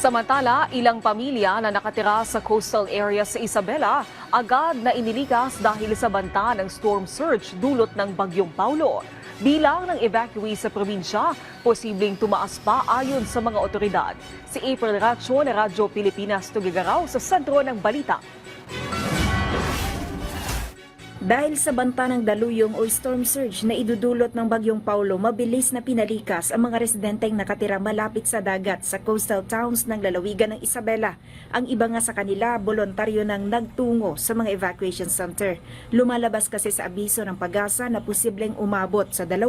Samantala, ilang pamilya na nakatira sa coastal area sa Isabela agad na inilikas dahil sa banta ng storm surge dulot ng Bagyong Paulo. Bilang ng evacuee sa probinsya, posibleng tumaas pa ayon sa mga otoridad. Si April Racho na Radyo Pilipinas tugigaraw sa sentro ng balita. Dahil sa banta ng daluyong o storm surge na idudulot ng Bagyong Paulo, mabilis na pinalikas ang mga residenteng nakatira malapit sa dagat sa coastal towns ng lalawigan ng Isabela. Ang iba nga sa kanila, voluntaryo nang nagtungo sa mga evacuation center. Lumalabas kasi sa abiso ng Pag-asa na posibleng umabot sa 2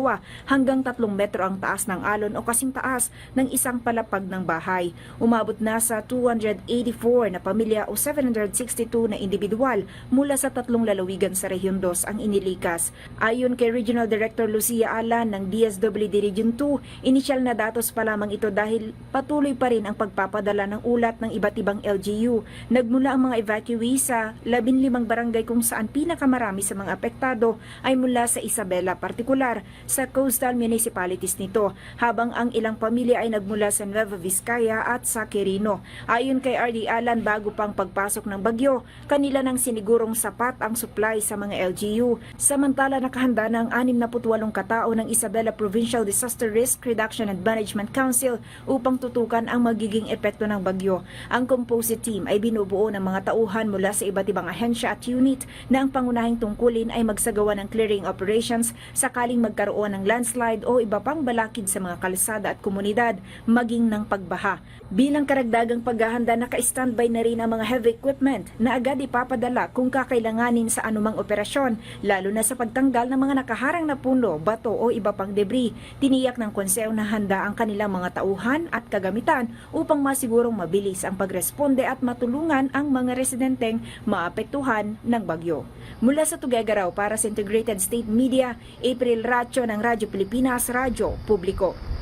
hanggang 3 metro ang taas ng alon o kasing taas ng isang palapag ng bahay. Umabot na sa 284 na pamilya o 762 na individual mula sa 3 lalawigan sa Region 2 ang inilikas. Ayon kay Regional Director Lucia Alan ng DSWD Region 2, inisyal na datos pa lamang ito dahil patuloy pa rin ang pagpapadala ng ulat ng iba't ibang LGU. Nagmula ang mga evacuee sa 15 barangay kung saan pinakamarami sa mga apektado ay mula sa Isabela, partikular sa coastal municipalities nito, habang ang ilang pamilya ay nagmula sa Nueva Vizcaya at sa Quirino. Ayon kay RD Alan, bago pang pagpasok ng bagyo, kanila nang sinigurong sapat ang supply sa mga LGU. Samantala, nakahanda na ang 68 katao ng Isabela Provincial Disaster Risk Reduction and Management Council upang tutukan ang magiging epekto ng bagyo. Ang composite team ay binubuo ng mga tauhan mula sa iba't ibang ahensya at unit na ang pangunahing tungkulin ay magsagawa ng clearing operations sakaling magkaroon ng landslide o iba pang balakid sa mga kalsada at komunidad, maging ng pagbaha. Bilang karagdagang paghahanda, naka-standby na rin ang mga heavy equipment na agad ipapadala kung kakailanganin sa anumang operasyon, lalo na sa pagtanggal ng mga nakaharang na puno, bato o iba pang debris. Tiniyak ng konseho na handa ang kanilang mga tauhan at kagamitan upang masigurong mabilis ang pagresponde at matulungan ang mga residenteng maapektuhan ng bagyo. Mula sa Tuguegarao para sa Integrated State Media, April Racho ng Radyo Pilipinas, Radyo Publiko.